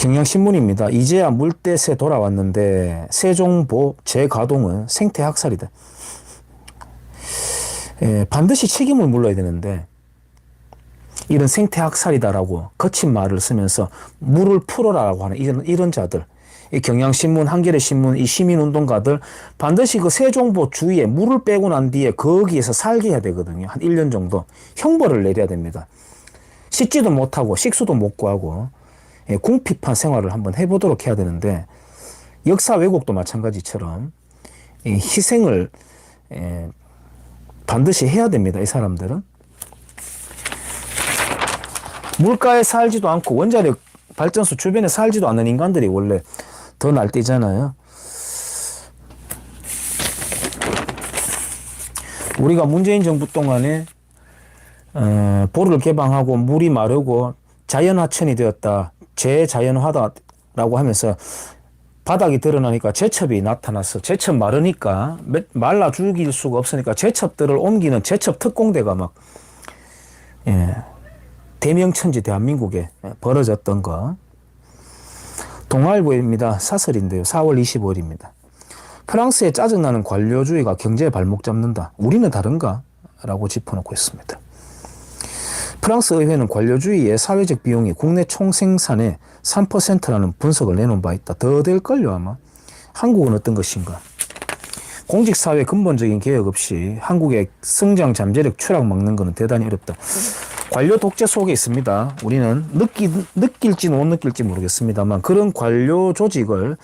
경향신문입니다. 이제야 물때새 돌아왔는데 세종보 재가동은 생태학살이다. 반드시 책임을 물어야 되는데 이런 생태학살이다라고 거친 말을 쓰면서 물을 풀어라라고 하는 이런 자들, 이 경향신문, 한겨레신문, 이 시민운동가들 반드시 그 세종보 주위에 물을 빼고 난 뒤에 거기에서 살게 해야 되거든요. 한 1년 정도 형벌을 내려야 됩니다. 씻지도 못하고 식수도 못 구하고 궁핍한 생활을 한번 해보도록 해야 되는데, 역사 왜곡도 마찬가지처럼 희생을 반드시 해야 됩니다. 이 사람들은 물가에 살지도 않고 원자력 발전소 주변에 살지도 않는 인간들이 원래 더 날뛰잖아요. 우리가 문재인 정부 동안에 보를 개방하고 물이 마르고 자연하천이 되었다, 재자연화다라고 하면서 바닥이 드러나니까 제첩이 나타났어. 제첩 마르니까 말라 죽일 수가 없으니까 제첩들을 옮기는 제첩 특공대가 막 대명천지 대한민국에 벌어졌던 거. 동아일보입니다. 사설인데요. 4월 25일입니다. 프랑스의 짜증나는 관료주의가 경제에 발목 잡는다. 우리는 다른가? 라고 짚어놓고 있습니다. 프랑스 의회는 관료주의의 사회적 비용이 국내 총생산의 3%라는 분석을 내놓은 바 있다. 더 될걸요 아마. 한국은 어떤 것인가? 공직사회 근본적인 개혁 없이 한국의 성장 잠재력 추락 막는 것은 대단히 어렵다. 관료 독재 속에 있습니다. 우리는 느낄지 못 느낄지 모르겠습니다만 그런 관료 조직을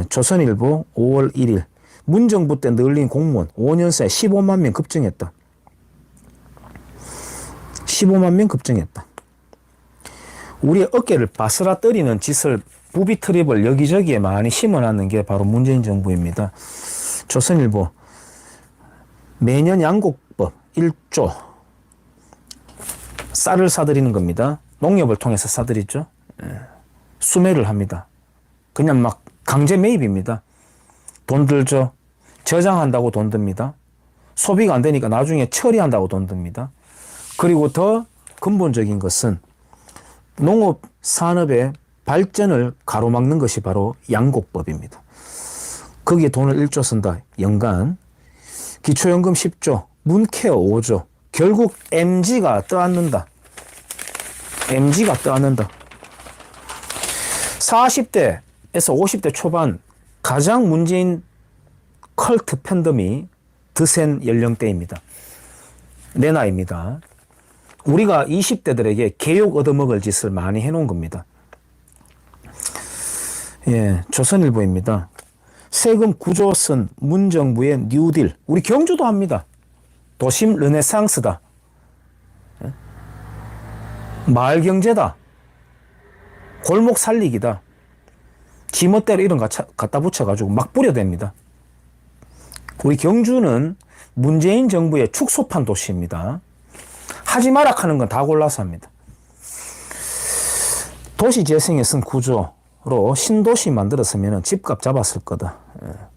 조선일보 5월 1일 문정부 때 늘린 공무원 5년 사이에 15만 명 급증했다. 15만 명 급증했다. 우리의 어깨를 바스라뜨리는 짓을 부비 트립을 여기저기에 많이 심어놨는 게 바로 문재인 정부입니다. 조선일보 매년 양곡법 1조 쌀을 사들이는 겁니다. 농협을 통해서 사들이죠. 수매를 합니다. 그냥 막 강제 매입입니다. 돈 들죠. 저장한다고 돈 듭니다. 소비가 안 되니까 나중에 처리한다고 돈 듭니다. 그리고 더 근본적인 것은 농업 산업의 발전을 가로막는 것이 바로 양곡법입니다. 거기에 돈을 1조 쓴다. 연간. 기초연금 10조, 문케어 5조. 결국 MG가 떠안는다. MG가 떠안는다. 40대에서 50대 초반 가장 문재인 컬트 팬덤이 드센 연령대입니다. 내 나이입니다. 우리가 20대들에게 개욕 얻어먹을 짓을 많이 해놓은 겁니다. 조선일보입니다. 세금 구조 쓴 문정부의 뉴딜. 우리 경주도 합니다. 도심 르네상스다. 마을 경제다. 골목 살리기다. 지멋대로 이런 거 갖다 붙여가지고 막 뿌려댑니다. 우리 경주는 문재인 정부의 축소판 도시입니다. 하지 마라 하는 건 다 골라서 합니다. 도시재생에 쓴 구조로 신도시 만들었으면 집값 잡았을 거다.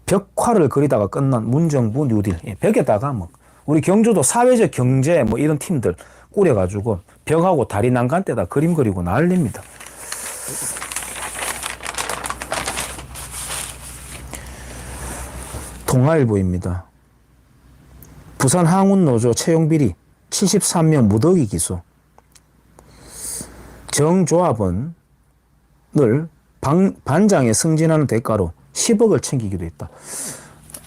벽화를 그리다가 끝난 문정부 뉴딜. 벽에다가 뭐 우리 경주도 사회적 경제 뭐 이런 팀들 꾸려가지고 벽하고 다리 난간대다 그림 그리고 난립니다. 동아일보입니다. 부산 항운노조 채용비리 73명 무더기 기소. 정조합원을 반장에 승진하는 대가로 10억을 챙기기도 했다.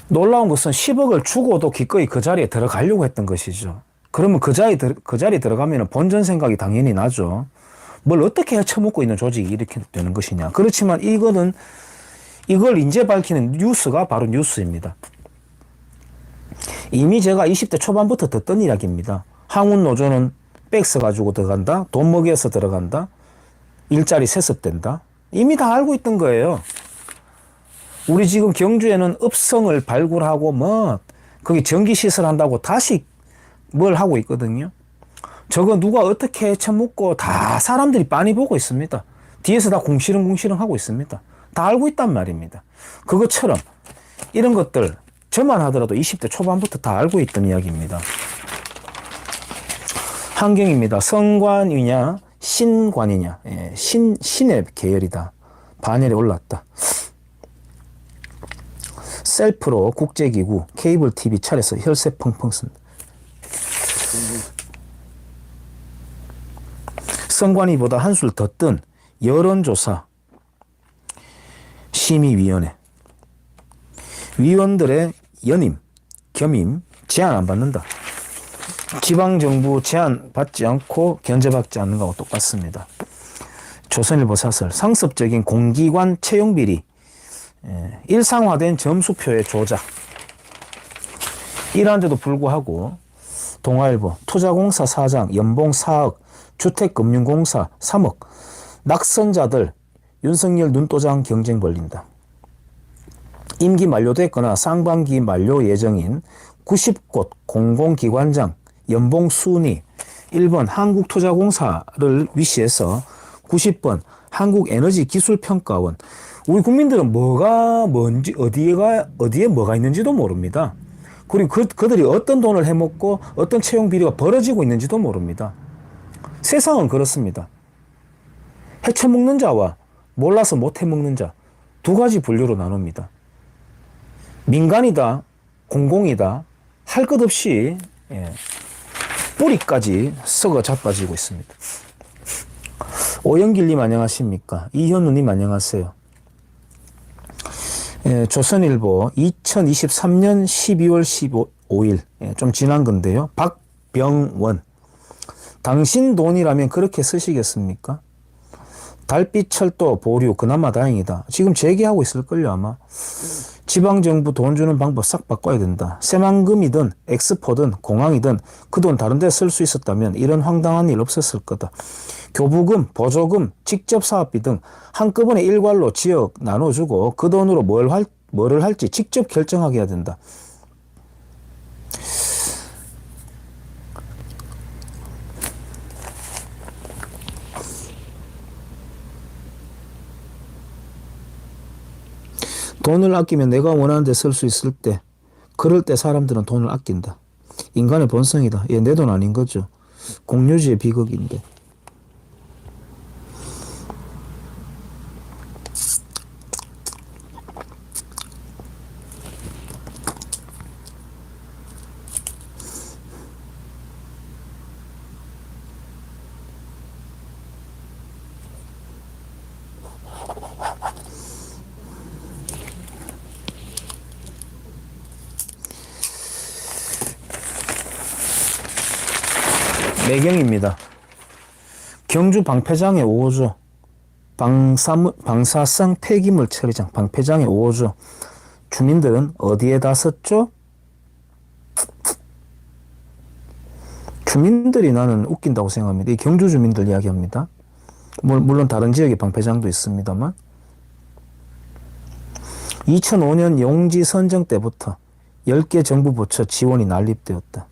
놀라운 것은 10억을 주고도 기꺼이 그 자리에 들어가려고 했던 것이죠. 그러면 그 자리에 들어가면 본전 생각이 당연히 나죠. 뭘 어떻게 헤쳐먹고 있는 조직이 이렇게 되는 것이냐. 그렇지만 이걸 이제 밝히는 뉴스가 바로 뉴스입니다. 이미 제가 20대 초반부터 듣던 이야기입니다. 항운노조는 백 써가지고 들어간다. 돈 먹여서 들어간다. 일자리 세습된다. 이미 다 알고 있던 거예요. 우리 지금 경주에는 읍성을 발굴하고 거기 전기시설 한다고 다시 뭘 하고 있거든요. 저거 누가 어떻게 처먹고 다 사람들이 빤히 보고 있습니다. 뒤에서 다 궁시렁궁시렁 하고 있습니다. 다 알고 있단 말입니다. 그것처럼 이런 것들 저만 하더라도 20대 초반부터 다 알고 있던 이야기입니다. 한경입니다. 성관위냐 신관이냐, 예, 신의 계열이다. 반열에 올랐다. 셀프로 국제기구, 케이블 TV 차례에서 혈세 펑펑 쓴다. 선관위보다 한술 더 뜬 여론조사 심의위원회. 위원들의 연임, 겸임, 제한 안 받는다. 지방정부 제한 받지 않고 견제받지 않는 거하고 똑같습니다. 조선일보 사설. 상습적인 공기관 채용비리, 일상화된 점수표의 조작. 이러한데도 불구하고 동아일보 투자공사 사장 연봉 4억, 주택금융공사 3억, 낙선자들 윤석열 눈도장 경쟁 벌린다. 임기 만료됐거나 상반기 만료 예정인 90곳 공공기관장 연봉 순위 1번 한국투자공사를 위시해서 90번 한국에너지기술평가원. 우리 국민들은 뭐가 뭔지 어디에 뭐가 있는지도 모릅니다. 그리고 그들이 어떤 돈을 해먹고 어떤 채용 비리가 벌어지고 있는지도 모릅니다. 세상은 그렇습니다. 해쳐먹는 자와 몰라서 못 해먹는 자 두 가지 분류로 나눕니다. 민간이다, 공공이다, 할 것 없이 뿌리까지 썩어 자빠지고 있습니다. 오영길님 안녕하십니까? 이현우님 안녕하세요. 조선일보 2023년 12월 15일 좀 지난 건데요. 박병원. 당신 돈이라면 그렇게 쓰시겠습니까? 달빛철도 보류 그나마 다행이다. 지금 재개하고 있을걸요 아마. 지방정부 돈 주는 방법 싹 바꿔야 된다. 새만금이든 엑스포든 공항이든 그 돈 다른 데 쓸 수 있었다면 이런 황당한 일 없었을 거다. 교부금, 보조금, 직접 사업비 등 한꺼번에 일괄로 지역 나눠주고 그 돈으로 뭐를 할지 직접 결정하게 해야 된다. 돈을 아끼면 내가 원하는 데 쓸 수 있을 때, 그럴 때 사람들은 돈을 아낀다. 인간의 본성이다. 얘 내 돈 아닌 거죠. 공유지의 비극인데. 매경입니다. 경주 방패장의 5조, 방사성 폐기물 처리장, 방패장의 5조. 주민들은 어디에다 썼죠? 주민들이 나는 웃긴다고 생각합니다. 이 경주 주민들 이야기합니다. 물론 다른 지역에 방패장도 있습니다만 2005년 용지 선정 때부터 10개 정부 부처 지원이 난립되었다.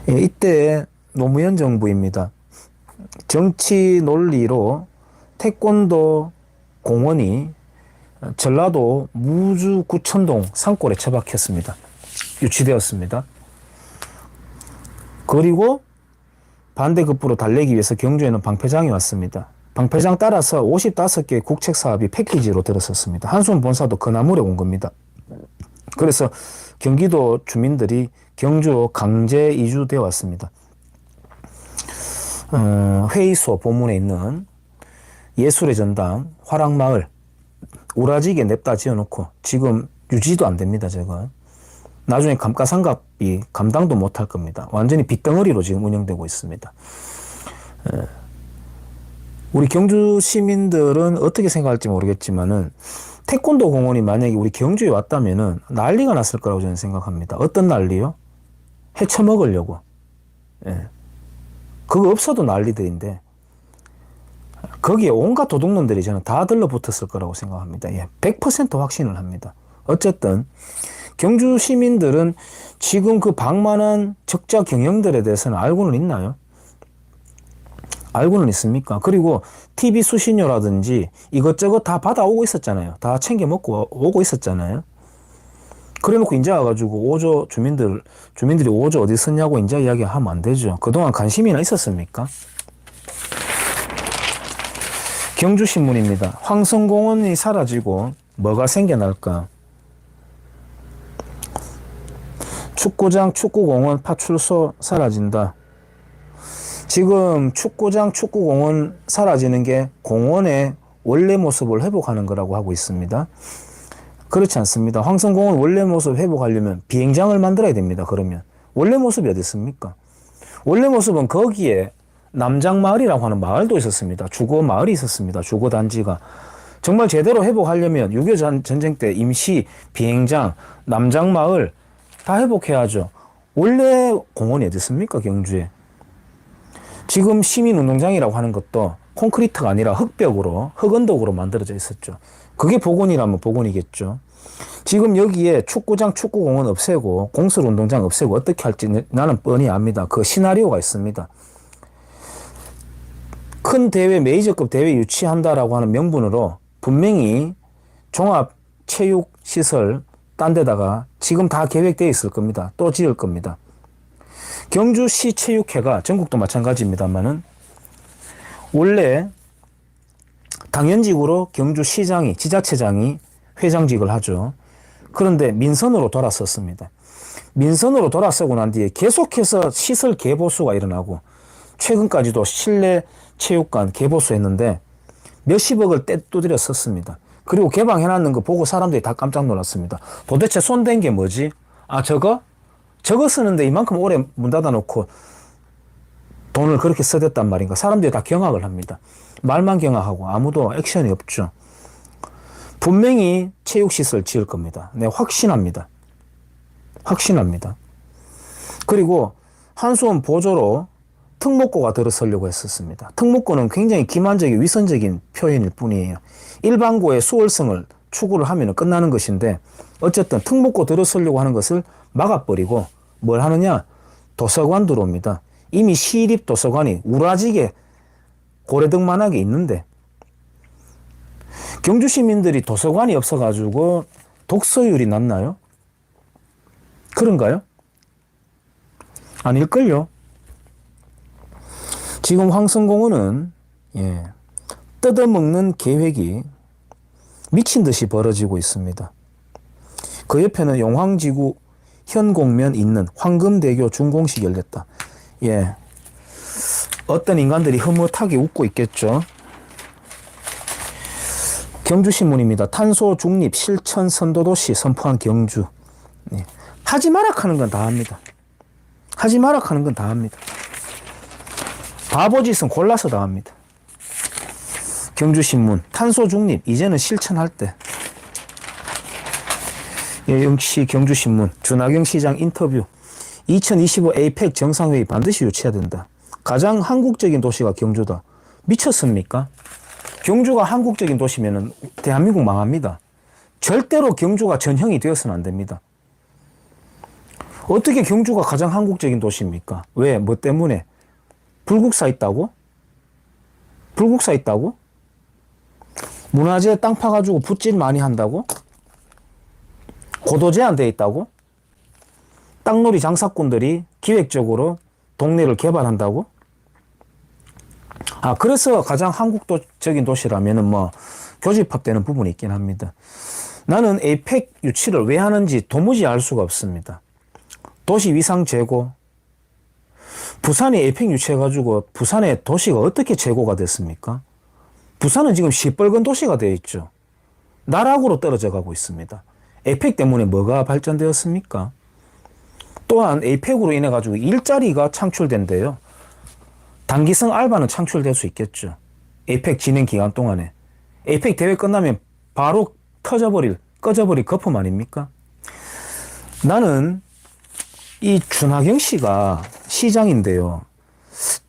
이때 노무현 정부입니다. 정치 논리로 태권도 공원이 전라도 무주 구천동 산골에 처박혔습니다. 유치되었습니다. 그리고 반대급부로 달래기 위해서 경주에는 방패장이 왔습니다. 방패장 따라서 55개 국책 사업이 패키지로 들어섰습니다. 한수원 본사도 그 나물에 온 겁니다. 그래서 경기도 주민들이 경주로 강제 이주되어 왔습니다. 회의소 본문에 있는 예술의 전당, 화랑마을, 우라지게 냅다 지어놓고 지금 유지도 안 됩니다, 제가. 나중에 감가상각비 감당도 못할 겁니다. 완전히 빚덩어리로 지금 운영되고 있습니다. 우리 경주 시민들은 어떻게 생각할지 모르겠지만은 태권도 공원이 만약에 우리 경주에 왔다면은 난리가 났을 거라고 저는 생각합니다. 어떤 난리요? 해쳐먹으려고. 그거 없어도 난리들인데 거기에 온갖 도둑놈들이 저는 다 들러붙었을 거라고 생각합니다. 100% 확신을 합니다. 어쨌든 경주 시민들은 지금 그 방만한 적자 경영들에 대해서는 알고는 있나요? 알고는 있습니까? 그리고 TV 수신료라든지 이것저것 다 받아오고 있었잖아요. 다 챙겨 먹고 오고 있었잖아요. 그래놓고 이제 와가지고 5조 주민들이 5조 어디 썼냐고 이제 이야기하면 안 되죠. 그동안 관심이나 있었습니까? 경주신문입니다. 황성공원이 사라지고 뭐가 생겨날까? 축구장, 축구공원, 파출소 사라진다. 지금 축구장, 축구공원 사라지는 게 공원의 원래 모습을 회복하는 거라고 하고 있습니다. 그렇지 않습니다. 황성공원 원래 모습 회복하려면 비행장을 만들어야 됩니다. 그러면 원래 모습이 어디 있습니까? 원래 모습은 거기에 남장마을이라고 하는 마을도 있었습니다. 주거 마을이 있었습니다. 주거 단지가. 정말 제대로 회복하려면 6.25 전쟁 때 임시 비행장, 남장마을 다 회복해야죠. 원래 공원이 어디 있습니까? 경주에. 지금 시민운동장이라고 하는 것도 콘크리트가 아니라 흙벽으로, 흙언덕으로 만들어져 있었죠. 그게 복원이라면 복원이겠죠. 지금 여기에 축구장, 축구공원 없애고 공설운동장 없애고 어떻게 할지 나는 뻔히 압니다. 그 시나리오가 있습니다. 큰 대회, 메이저급 대회 유치한다라고 하는 명분으로 분명히 종합체육시설 딴 데다가 지금 다 계획되어 있을 겁니다. 또 지을 겁니다. 경주시 체육회가 전국도 마찬가지입니다만은 원래 당연직으로 경주시장이, 지자체장이 회장직을 하죠. 그런데 민선으로 돌아섰습니다. 민선으로 돌아서고 난 뒤에 계속해서 시설 개보수가 일어나고 최근까지도 실내 체육관 개보수했는데 몇십억을 떼두드려 썼습니다. 그리고 개방해놨는 거 보고 사람들이 다 깜짝 놀랐습니다. 도대체 손댄 게 뭐지? 아, 저거 쓰는데 이만큼 오래 문 닫아놓고 돈을 그렇게 써댔단 말인가? 사람들이 다 경악을 합니다. 말만 경악하고 아무도 액션이 없죠. 분명히 체육시설 지을 겁니다. 네, 확신합니다. 확신합니다. 그리고 한수원 보조로 특목고가 들어서려고 했었습니다. 특목고는 굉장히 기만적인 위선적인 표현일 뿐이에요. 일반고의 수월성을 추구를 하면 끝나는 것인데 어쨌든 특목고 들어서려고 하는 것을 막아버리고 뭘 하느냐? 도서관 들어옵니다. 이미 시립 도서관이 우라지게 고래등만하게 있는데 경주 시민들이 도서관이 없어가지고 독서율이 낮나요? 그런가요? 아닐걸요? 지금 황성공원은 뜯어먹는 계획이 미친 듯이 벌어지고 있습니다. 그 옆에는 용황지구 현공면 있는 황금대교 준공식이 열렸다. 어떤 인간들이 흐뭇하게 웃고 있겠죠. 경주신문입니다. 탄소 중립 실천 선도도시 선포한 경주. 하지 마라 하는 건 다 합니다. 하지 마라 하는 건 다 합니다. 바보짓은 골라서 다 합니다. 경주신문 탄소 중립 이제는 실천할 때. 역시 경주신문 준하경 시장 인터뷰 2025 에이펙 정상회의 반드시 유치해야 된다. 가장 한국적인 도시가 경주다. 미쳤습니까? 경주가 한국적인 도시면은 대한민국 망합니다. 절대로 경주가 전형이 되어서는 안 됩니다. 어떻게 경주가 가장 한국적인 도시입니까? 왜? 뭐 때문에? 불국사 있다고? 불국사 있다고? 문화재 땅 파가지고 붓질 많이 한다고? 고도 제한되어 있다고? 땅놀이 장사꾼들이 기획적으로 동네를 개발한다고? 그래서 가장 한국적인 도시라면은 뭐 교집합되는 부분이 있긴 합니다. 나는 에이펙 유치를 왜 하는지 도무지 알 수가 없습니다. 도시 위상 제고. 부산이 에이펙 유치해가지고 부산의 도시가 어떻게 제고가 됐습니까? 부산은 지금 시뻘건 도시가 되어 있죠. 나락으로 떨어져 가고 있습니다. 에이펙 때문에 뭐가 발전되었습니까? 또한 에이펙으로 인해 가지고 일자리가 창출된대요. 단기성 알바는 창출될 수 있겠죠. 에이펙 진행 기간 동안에. 에이펙 대회 끝나면 바로 꺼져버릴 거품 아닙니까? 나는 이 준하경 씨가 시장인데요.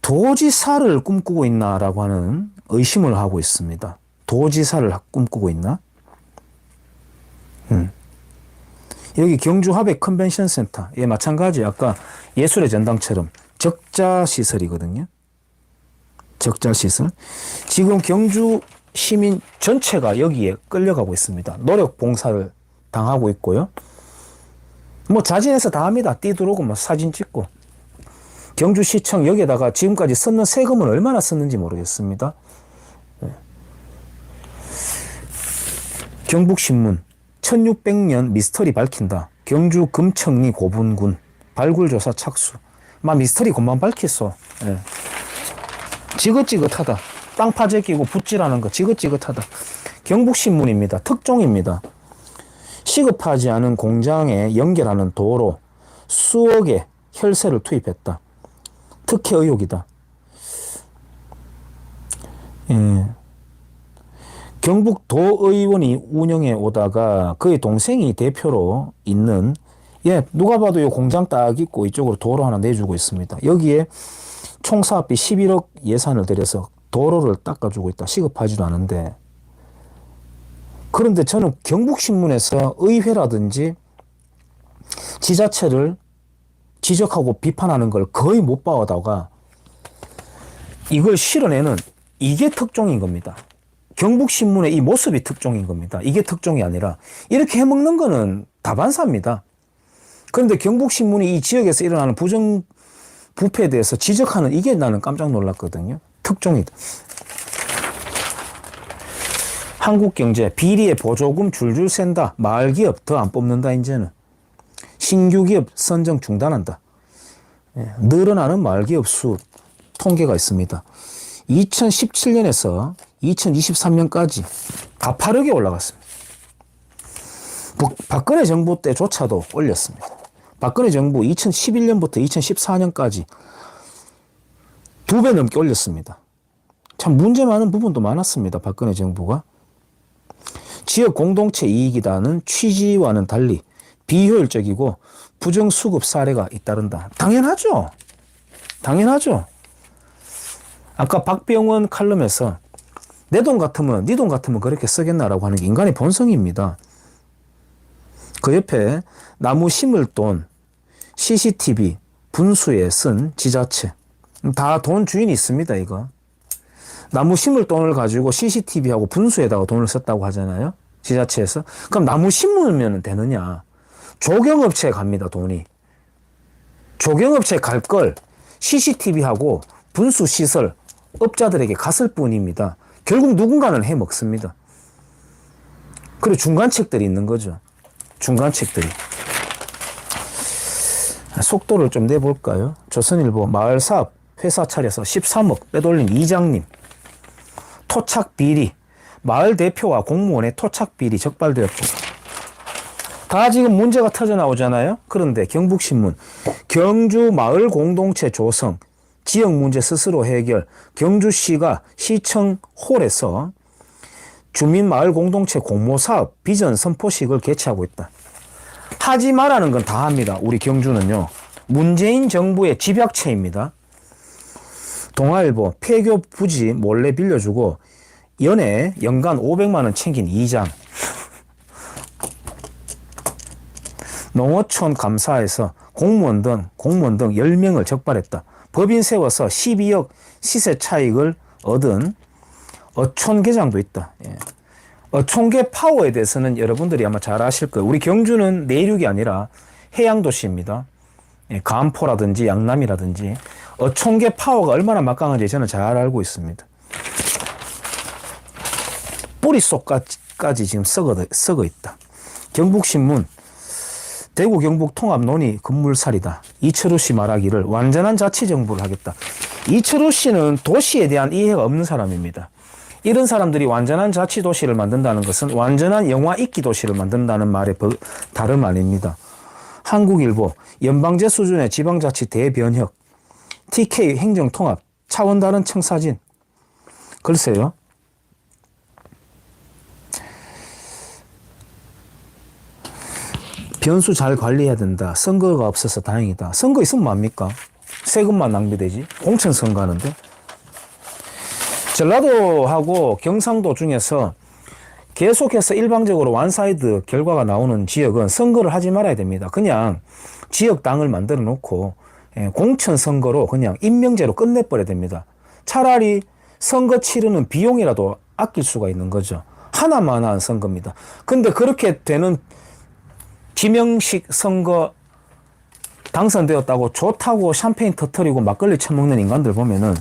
도지사를 꿈꾸고 있나라고 하는 의심을 하고 있습니다. 도지사를 꿈꾸고 있나? 여기 경주 하백 컨벤션 센터. 마찬가지. 아까 예술의 전당처럼 적자시설이거든요. 적자시설. 지금 경주 시민 전체가 여기에 끌려가고 있습니다. 노력 봉사를 당하고 있고요. 뭐 자진해서 다 합니다. 뛰 들어오고 뭐 사진 찍고. 경주시청 여기에다가 지금까지 썼는 세금은 얼마나 썼는지 모르겠습니다. 경북신문 1600년 미스터리 밝힌다. 경주 금천리 고분군 발굴조사 착수. 막 미스터리 곧만 밝혔어. 예. 지긋지긋하다. 땅 파재끼고 붓질하는 거 지긋지긋하다. 경북신문입니다. 특종입니다. 시급하지 않은 공장에 연결하는 도로 수억의 혈세를 투입했다. 특혜 의혹이다. 예. 경북도의원이 운영해 오다가 그의 동생이 대표로 있는, 예, 누가 봐도 이 공장 딱 있고 이쪽으로 도로 하나 내주고 있습니다. 여기에 총 사업비 11억 예산을 들여서 도로를 닦아주고 있다. 시급하지도 않은데. 그런데 저는 경북신문에서 의회라든지 지자체를 지적하고 비판하는 걸 거의 못 봐오다가 이걸 실어내는 이게 특종인 겁니다. 경북신문의 이 모습이 특종인 겁니다. 이게 특종이 아니라 이렇게 해먹는 거는 다반사입니다. 그런데 경북신문이 이 지역에서 일어나는 부정부패에 대해서 지적하는 이게 나는 깜짝 놀랐거든요. 특종이다. 한국경제 비리에 보조금 줄줄 샌다. 마을기업 더 안 뽑는다. 이제는 신규기업 선정 중단한다. 늘어나는 마을기업 수 통계가 있습니다. 2017년에서 2023년까지 가파르게 올라갔습니다. 박근혜 정부 때조차도 올렸습니다. 박근혜 정부 2011년부터 2014년까지 2배 넘게 올렸습니다. 참 문제 많은 부분도 많았습니다. 박근혜 정부가. 지역 공동체 이익이라는 취지와는 달리 비효율적이고 부정수급 사례가 잇따른다. 당연하죠. 당연하죠. 아까 박병원 칼럼에서 내 돈 같으면 네 돈 같으면 그렇게 쓰겠나라고 하는 게 인간의 본성입니다. 그 옆에 나무 심을 돈, CCTV, 분수에 쓴 지자체. 다 돈 주인이 있습니다, 이거. 나무 심을 돈을 가지고 CCTV하고 분수에다가 돈을 썼다고 하잖아요. 지자체에서. 그럼 나무 심으면 되느냐. 조경업체에 갑니다, 돈이. 조경업체에 갈 걸 CCTV하고 분수시설 업자들에게 갔을 뿐입니다. 결국 누군가는 해 먹습니다. 그리고 중간책들이 있는 거죠. 중간책들이. 속도를 좀 내볼까요? 조선일보 마을사업 회사 차려서 13억 빼돌린 이장님. 토착 비리. 마을 대표와 공무원의 토착 비리 적발되었고. 다 지금 문제가 터져 나오잖아요. 그런데 경북신문 경주 마을 공동체 조성 지역 문제 스스로 해결. 경주시가 시청 홀에서 주민 마을 공동체 공모 사업 비전 선포식을 개최하고 있다. 하지 말라는 건 다 합니다. 우리 경주는요. 문재인 정부의 집약체입니다. 동아일보 폐교 부지 몰래 빌려주고 연애 연간 500만 원 챙긴 이장. 농어촌 감사에서 공무원 등 10명을 적발했다. 법인 세워서 12억 시세 차익을 얻은 어촌계장도 있다. 예. 어촌계 파워에 대해서는 여러분들이 아마 잘 아실 거예요. 우리 경주는 내륙이 아니라 해양도시입니다. 예, 간포라든지 양남이라든지 어촌계 파워가 얼마나 막강한지 저는 잘 알고 있습니다. 뿌리 속까지 지금 썩어 있다. 경북신문 대구 경북 통합 논의 급물살이다. 이철우 씨 말하기를 완전한 자치정부를 하겠다. 이철우 씨는 도시에 대한 이해가 없는 사람입니다. 이런 사람들이 완전한 자치도시를 만든다는 것은 완전한 영화 읽기 도시를 만든다는 말의 다름 아닙니다. 한국일보 연방제 수준의 지방자치 대변혁 TK 행정통합 차원 다른 청사진. 글쎄요. 변수 잘 관리해야 된다. 선거가 없어서 다행이다. 선거 있으면 뭐합니까? 세금만 낭비되지. 공천선거 하는데. 전라도하고 경상도 중에서 계속해서 일방적으로 원사이드 결과가 나오는 지역은 선거를 하지 말아야 됩니다. 그냥 지역당을 만들어 놓고 공천선거로 그냥 임명제로 끝내버려야 됩니다. 차라리 선거 치르는 비용이라도 아낄 수가 있는 거죠. 하나만한 선거입니다. 근데 그렇게 되는 지명식 선거 당선되었다고 좋다고 샴페인 터뜨리고 막걸리 처먹는 인간들 보면은